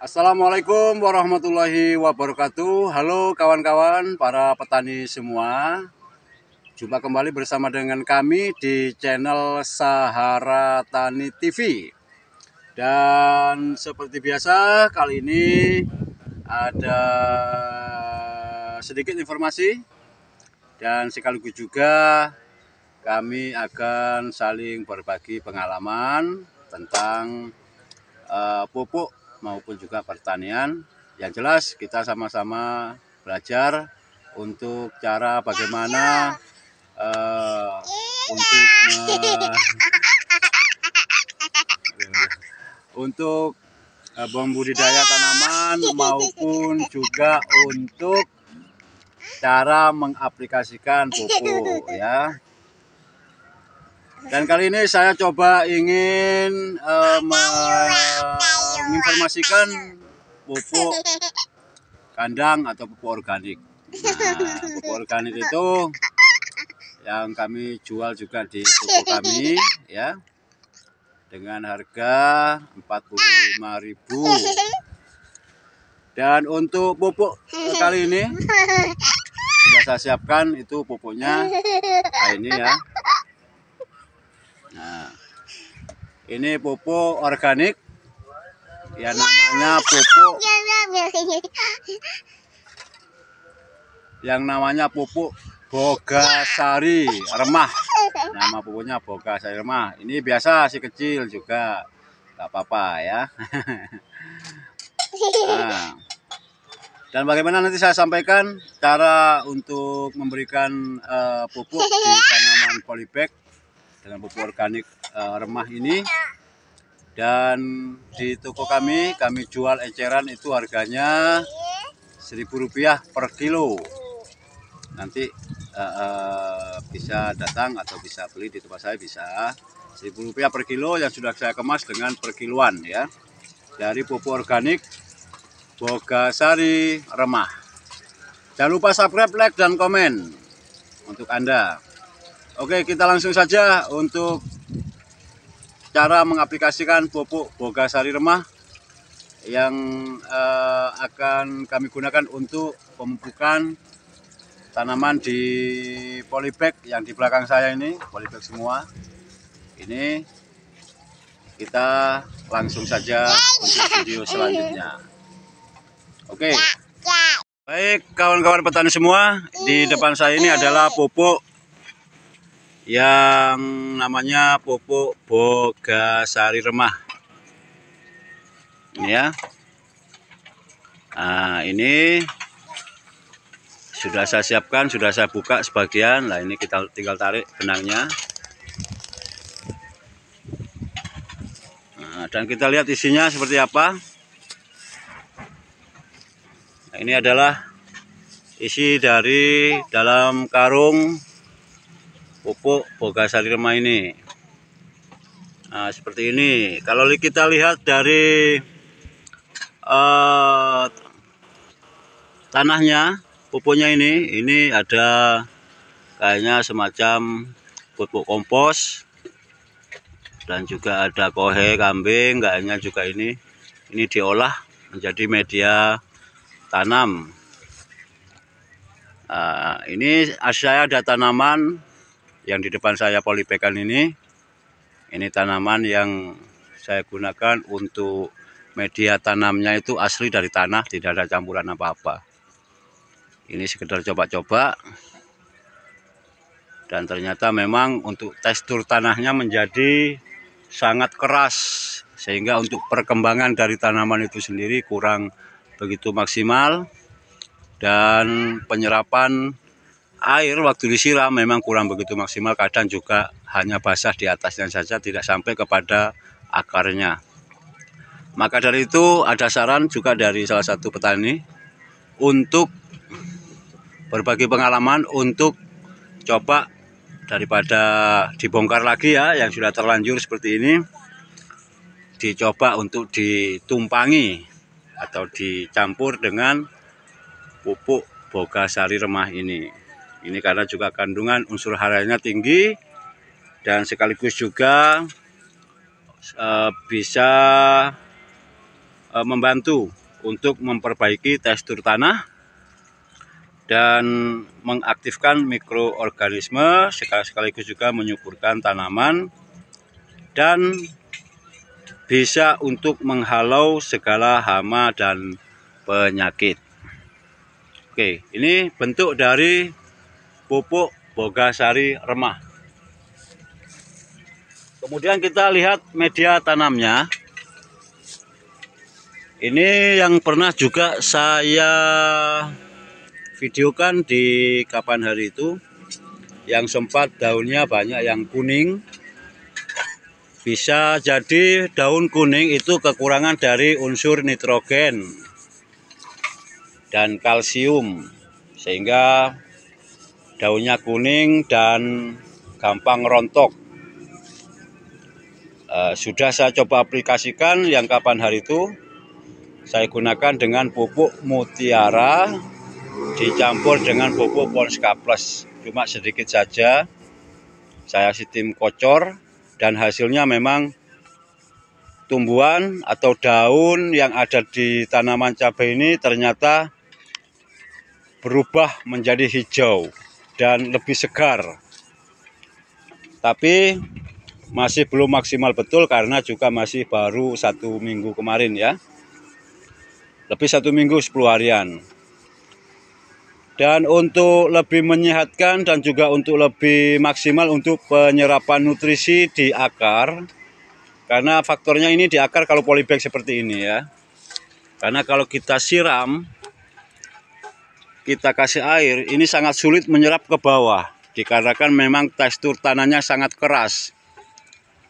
Assalamualaikum warahmatullahi wabarakatuh. Halo kawan-kawan para petani semua. Jumpa kembali bersama dengan kami di channel Sahara Tani TV. Dan seperti biasa kali ini ada sedikit informasi dan sekaligus juga kami akan saling berbagi pengalaman tentang pupuk maupun juga pertanian. Yang jelas kita sama-sama belajar untuk cara bagaimana untuk membudidaya tanaman maupun juga untuk cara mengaplikasikan pupuk ya. Dan kali ini saya coba ingin menginformasikan pupuk kandang atau pupuk organik. Nah, pupuk organik itu yang kami jual juga di toko kami ya, dengan harga 45.000. Dan untuk pupuk kali ini sudah saya siapkan, itu pupuknya ini ya. Nah, ini pupuk organik ya, namanya pupuk Bogasari Remah. Nama pupuknya Bogasari Remah. Ini biasa si kecil juga, nggak apa-apa ya. Nah, dan bagaimana nanti saya sampaikan cara untuk memberikan pupuk di tanaman polybag dengan pupuk organik remah ini. Dan di toko kami jual eceran itu harganya Rp1.000 per kilo. Nanti bisa datang atau bisa beli di tempat saya, bisa Rp1.000 per kilo yang sudah saya kemas dengan per kiloan ya, dari pupuk organik Bogasari Remah. Jangan lupa subscribe, like, dan komen untuk Anda. Oke, kita langsung saja untuk cara mengaplikasikan pupuk Bogasari Remah yang akan kami gunakan untuk pemupukan tanaman di polybag yang di belakang saya ini, polybag semua. Ini kita langsung saja untuk video selanjutnya. Oke. Baik kawan-kawan petani semua, di depan saya ini adalah pupuk yang namanya pupuk Bogasari Remah. Ini ya. Nah, ini sudah saya siapkan, sudah saya buka sebagian. Nah, ini kita tinggal tarik benangnya. Nah, dan kita lihat isinya seperti apa. Nah, ini adalah isi dari dalam karung pupuk Bogasari Remah ini. Nah, seperti ini. Kalau kita lihat dari tanahnya, pupuknya ini ada kayaknya semacam pupuk kompos, dan juga ada kohe kambing, kayaknya juga ini diolah menjadi media tanam. Nah, ini saya ada tanaman yang di depan saya polybagan ini tanaman yang saya gunakan untuk media tanamnya itu asli dari tanah, tidak ada campuran apa-apa. Ini sekedar coba-coba, dan ternyata memang untuk tekstur tanahnya menjadi sangat keras, sehingga untuk perkembangan dari tanaman itu sendiri kurang begitu maksimal, dan penyerapan air waktu disiram memang kurang begitu maksimal. Kadang juga hanya basah di atasnya saja, tidak sampai kepada akarnya. Maka dari itu ada saran juga dari salah satu petani untuk berbagi pengalaman, untuk coba daripada dibongkar lagi ya yang sudah terlanjur seperti ini, dicoba untuk ditumpangi atau dicampur dengan pupuk Bogasari Remah ini. Ini karena juga kandungan unsur haranya tinggi, dan sekaligus juga bisa membantu untuk memperbaiki tekstur tanah dan mengaktifkan mikroorganisme, sekaligus juga menyuburkan tanaman dan bisa untuk menghalau segala hama dan penyakit. Oke, ini bentuk dari pupuk Bogasari Remah. Kemudian kita lihat media tanamnya. Ini yang pernah juga saya videokan di kapan hari itu, yang sempat daunnya banyak yang kuning. Bisa jadi daun kuning itu kekurangan dari unsur nitrogen dan kalsium, sehingga daunnya kuning dan gampang rontok. Sudah saya coba aplikasikan yang kapan hari itu, saya gunakan dengan pupuk Mutiara dicampur dengan pupuk Ponska Plus, cuma sedikit saja saya sistem kocor, dan hasilnya memang tumbuhan atau daun yang ada di tanaman cabai ini ternyata berubah menjadi hijau dan lebih segar. Tapi masih belum maksimal betul karena juga masih baru 1 minggu kemarin ya. Lebih 1 minggu 10 harian. Dan untuk lebih menyehatkan dan juga untuk lebih maksimal untuk penyerapan nutrisi di akar, karena faktornya ini di akar kalau polybag seperti ini ya. Karena kalau kita siram, kita kasih air, ini sangat sulit menyerap ke bawah, dikarenakan memang tekstur tanahnya sangat keras.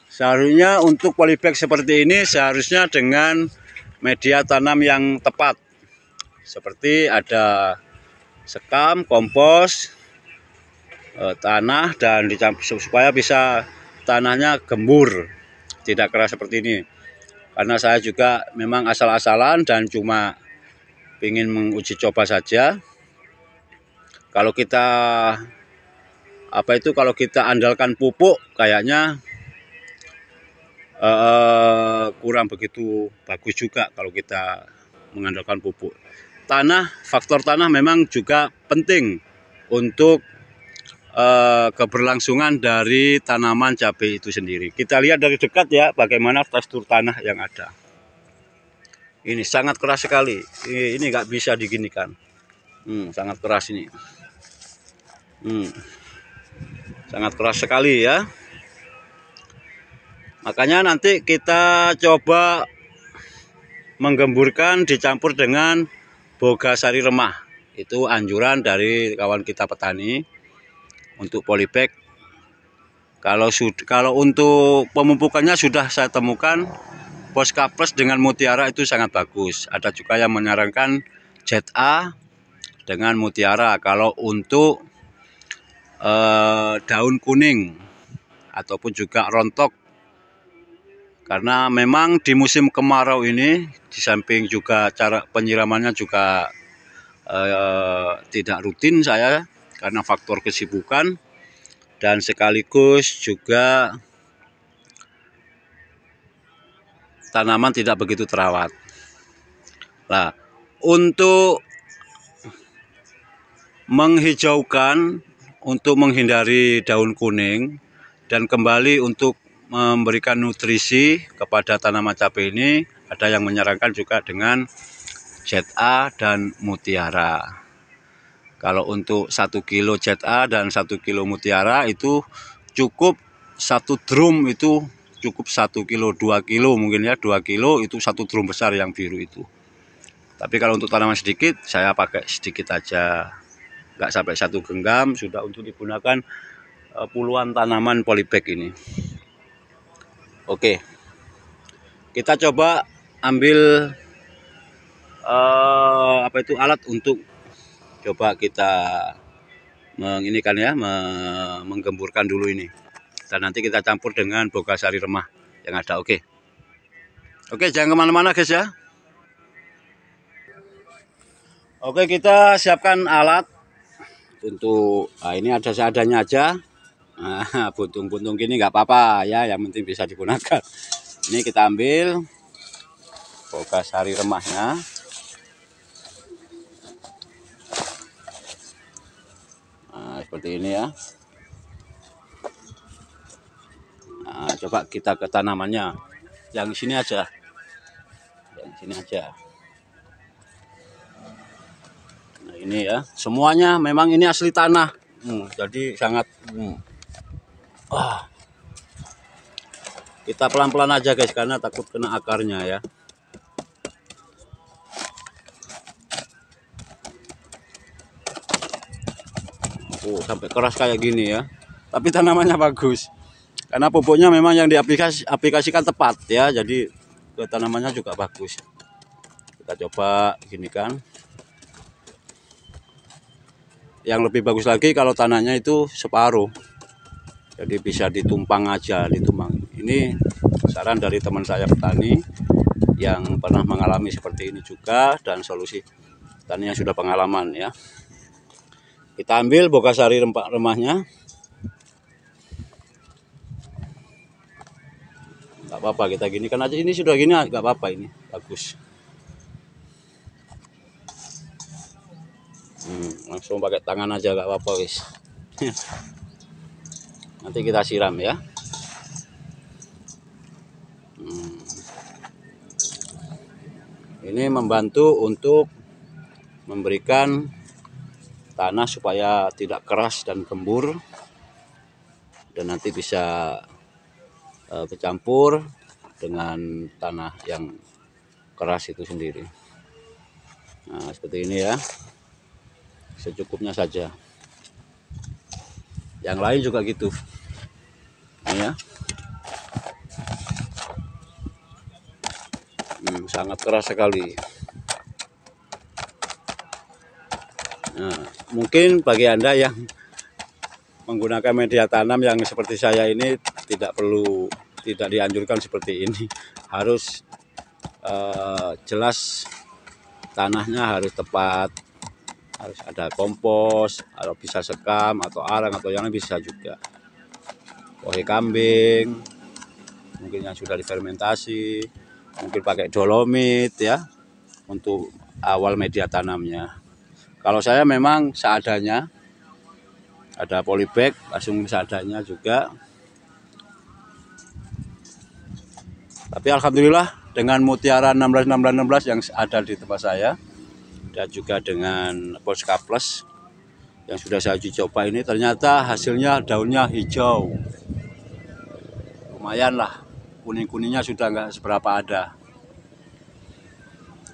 Seharusnya untuk polybag seperti ini seharusnya dengan media tanam yang tepat, seperti ada sekam, kompos, tanah, dan dicampur supaya bisa tanahnya gembur, tidak keras seperti ini. Karena saya juga memang asal-asalan dan cuma ingin menguji coba saja. Kalau kita kalau kita andalkan pupuk, kayaknya kurang begitu bagus juga kalau kita mengandalkan pupuk. Faktor tanah memang juga penting untuk keberlangsungan dari tanaman cabai itu sendiri. Kita lihat dari dekat ya bagaimana tekstur tanah yang ada. Ini sangat keras sekali. Ini nggak bisa diginikan. Sangat keras ini. Sangat keras sekali ya. Makanya nanti kita coba menggemburkan dicampur dengan Bogasari Remah. Itu anjuran dari kawan kita petani untuk polybag. Kalau untuk pemupukannya sudah saya temukan Ponska Plus dengan Mutiara itu sangat bagus. Ada juga yang menyarankan ZA dengan Mutiara kalau untuk daun kuning ataupun juga rontok. Karena memang di musim kemarau ini, di samping juga cara penyiramannya juga tidak rutin saya karena faktor kesibukan, dan sekaligus juga tanaman tidak begitu terawat. Nah, untuk menghijaukan, untuk menghindari daun kuning dan kembali untuk memberikan nutrisi kepada tanaman cabai ini, ada yang menyarankan juga dengan ZA dan Mutiara. Kalau untuk 1 kilo ZA dan 1 kilo Mutiara itu cukup 1 drum, itu cukup 1 kilo, 2 kilo mungkin ya, 2 kilo itu 1 drum besar yang biru itu. Tapi kalau untuk tanaman sedikit saya pakai sedikit aja, nggak sampai 1 genggam sudah untuk digunakan puluhan tanaman polybag ini. Oke, kita coba ambil alat untuk coba kita menginikan ya, menggemburkan dulu ini, dan nanti kita campur dengan Bogasari Remah yang ada. Oke, jangan kemana-mana guys ya. Oke, kita siapkan alat untuk ini ada seadanya aja. Nah, buntung-buntung gini nggak apa-apa ya, yang penting bisa digunakan. Ini kita ambil Bogasari remahnya. Nah, seperti ini ya. Nah, coba kita ke tanamannya. Yang sini aja. Yang sini aja. Nah, ini ya. Semuanya memang ini asli tanah. Jadi sangat kita pelan-pelan aja guys, karena takut kena akarnya ya. Sampai keras kayak gini ya. Tapi tanamannya bagus. Karena pupuknya memang yang diaplikasikan tepat ya. Jadi ke tanamannya juga bagus. Kita coba gini kan. Yang lebih bagus lagi kalau tanahnya itu separuh. Jadi bisa ditumpang aja, ditumpang. Ini saran dari teman saya petani yang pernah mengalami seperti ini juga, dan solusi petani yang sudah pengalaman ya. Kita ambil Bogasari remahnya. Gak apa-apa, kita gini kan aja, ini sudah gini gak apa-apa, ini bagus. Langsung pakai tangan aja gak apa-apa guys. Nanti kita siram ya. Ini membantu untuk memberikan tanah supaya tidak keras dan gembur, dan nanti bisa bercampur dengan tanah yang keras itu sendiri. Nah, seperti ini ya. Secukupnya saja. Yang lain juga gitu. Ini ya. Sangat keras sekali. Nah, mungkin bagi Anda yang menggunakan media tanam yang seperti saya ini tidak dianjurkan seperti ini. Harus jelas tanahnya harus tepat, harus ada kompos, atau bisa sekam atau arang atau yang lain bisa juga. Kohe kambing, mungkin yang sudah difermentasi, mungkin pakai dolomit ya untuk awal media tanamnya. Kalau saya memang seadanya, ada polybag langsung seadanya juga. Tapi alhamdulillah dengan mutiara 16 yang ada di tempat saya, dan juga dengan Polska Plus yang sudah saya uji coba ini, ternyata hasilnya daunnya hijau. Lumayan lah, kuning-kuningnya sudah nggak seberapa ada.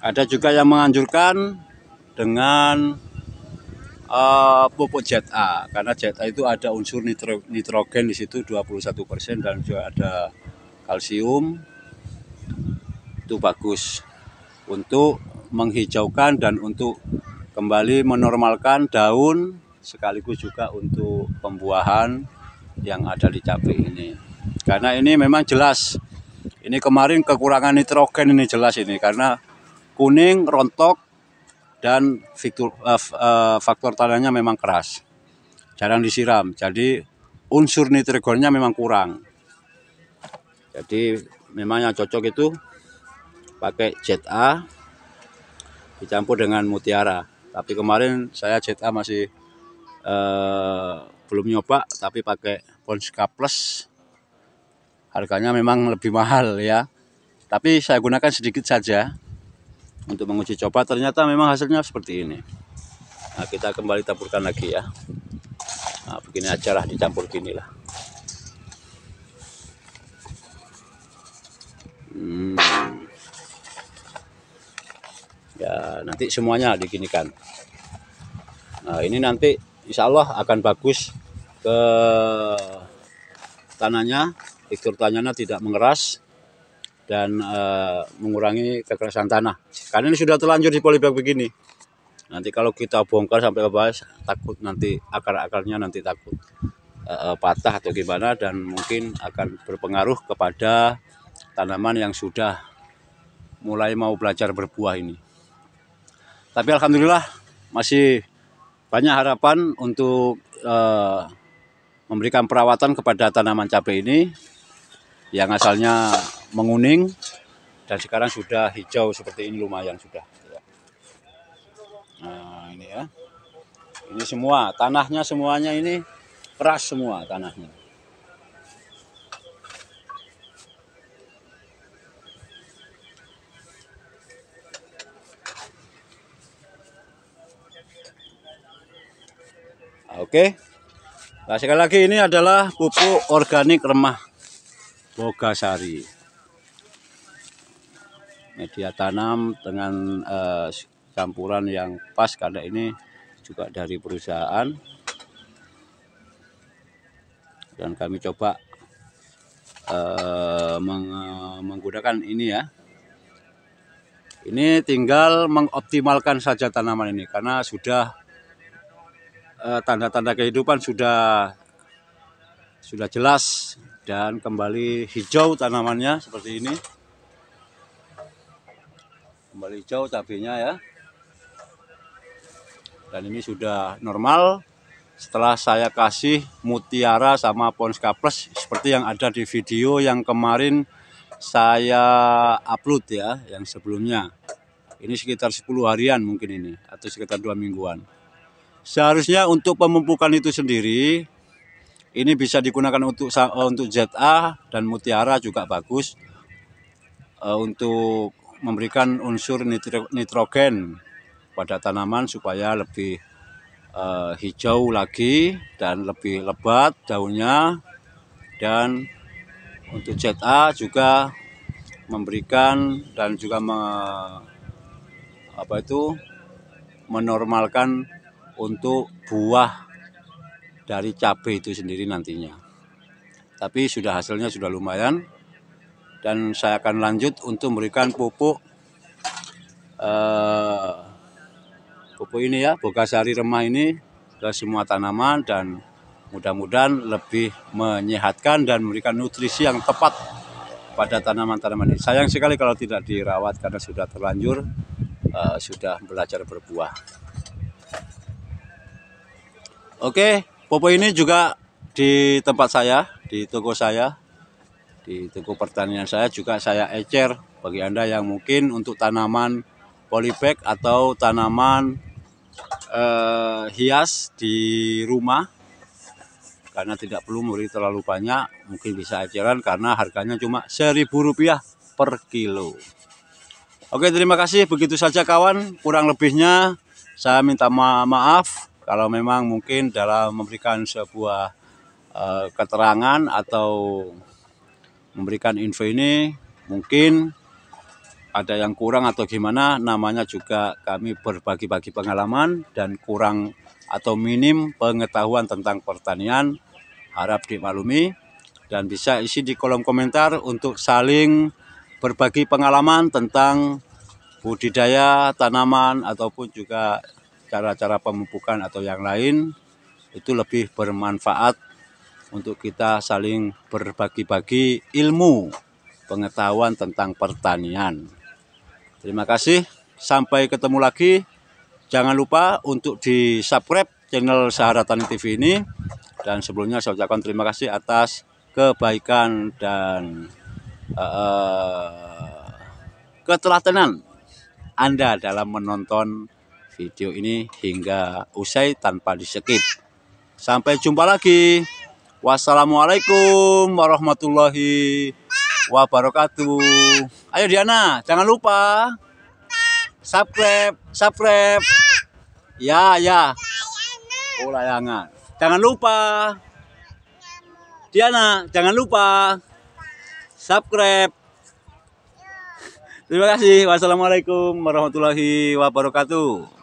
Ada juga yang menganjurkan dengan pupuk ZA, karena ZA itu ada unsur nitrogen di situ 21%, dan juga ada kalsium. Itu bagus untuk menghijaukan dan untuk kembali menormalkan daun, sekaligus juga untuk pembuahan yang ada di cabai ini. Karena ini memang jelas, ini kemarin kekurangan nitrogen ini jelas ini, karena kuning, rontok, dan faktor tanahnya memang keras, jarang disiram, jadi unsur nitrogennya memang kurang. Jadi memang yang cocok itu pakai ZA dicampur dengan mutiara. Tapi kemarin saya ZA masih belum nyoba, tapi pakai Polska Plus. Harganya memang lebih mahal ya, tapi saya gunakan sedikit saja untuk menguji coba. Ternyata memang hasilnya seperti ini. Nah, kita kembali taburkan lagi ya. Nah, begini aja lah, dicampur gini lah. Ya, nanti semuanya diginikan. Nah, ini nanti insya Allah akan bagus ke tanahnya, tekstur tanahnya tidak mengeras dan mengurangi kekerasan tanah. Karena ini sudah terlanjur di polybag begini. Nanti kalau kita bongkar sampai ke bawah, takut nanti akar-akarnya nanti takut patah atau gimana, dan mungkin akan berpengaruh kepada tanaman yang sudah mulai mau belajar berbuah ini. Tapi alhamdulillah masih banyak harapan untuk memberikan perawatan kepada tanaman cabai ini yang asalnya menguning, Dan sekarang sudah hijau seperti ini, lumayan sudah. Nah ini ya, ini semua tanahnya semuanya ini keras semua tanahnya. Oke. Nah, sekali lagi ini adalah pupuk organik remah Bogasari. Media tanam dengan campuran yang pas karena ini juga dari perusahaan. Dan kami coba menggunakan ini ya. Ini tinggal mengoptimalkan saja tanaman ini karena sudah tanda-tanda kehidupan sudah jelas dan kembali hijau tanamannya seperti ini. Kembali hijau cabenya ya. Dan ini sudah normal setelah saya kasih Mutiara sama Ponska Plus seperti yang ada di video yang kemarin saya upload ya, yang sebelumnya. Ini sekitar 10 harian mungkin ini atau sekitar 2 mingguan. Seharusnya untuk pemupukan itu sendiri ini bisa digunakan untuk ZA dan Mutiara juga bagus untuk memberikan unsur nitrogen pada tanaman supaya lebih hijau lagi dan lebih lebat daunnya. Dan untuk ZA juga memberikan dan juga menormalkan untuk buah dari cabai itu sendiri nantinya. Tapi hasilnya sudah lumayan. Dan saya akan lanjut untuk memberikan pupuk ini ya, Bogasari remah ini ke semua tanaman dan mudah-mudahan lebih menyehatkan dan memberikan nutrisi yang tepat pada tanaman-tanaman ini. Sayang sekali kalau tidak dirawat karena sudah terlanjur sudah belajar berbuah. Oke, pupuk ini juga di tempat saya, di toko saya, di toko pertanian saya juga saya ecer bagi Anda yang mungkin untuk tanaman polybag atau tanaman hias di rumah karena tidak perlu memberi terlalu banyak, mungkin bisa eceran karena harganya cuma Rp1.000 per kilo. Oke, terima kasih, begitu saja kawan, kurang lebihnya saya minta maaf kalau memang mungkin dalam memberikan sebuah keterangan atau memberikan info ini mungkin ada yang kurang atau gimana, namanya juga kami berbagi-bagi pengalaman dan kurang atau minim pengetahuan tentang pertanian, harap dimaklumi dan bisa isi di kolom komentar untuk saling berbagi pengalaman tentang budidaya tanaman ataupun juga cara-cara pemupukan atau yang lain. Itu lebih bermanfaat untuk kita saling berbagi-bagi ilmu pengetahuan tentang pertanian. Terima kasih, sampai ketemu lagi. Jangan lupa untuk di subscribe channel Sahara Tani TV ini. Dan sebelumnya saya ucapkan terima kasih atas kebaikan dan ketelatenan Anda dalam menonton video ini hingga usai tanpa di-skip. Sampai jumpa lagi. Wassalamualaikum warahmatullahi wabarakatuh. Ayo Diana, jangan lupa subscribe. Ya. Oh, layangan. Jangan lupa. Diana, jangan lupa subscribe. Terima kasih. Wassalamualaikum warahmatullahi wabarakatuh.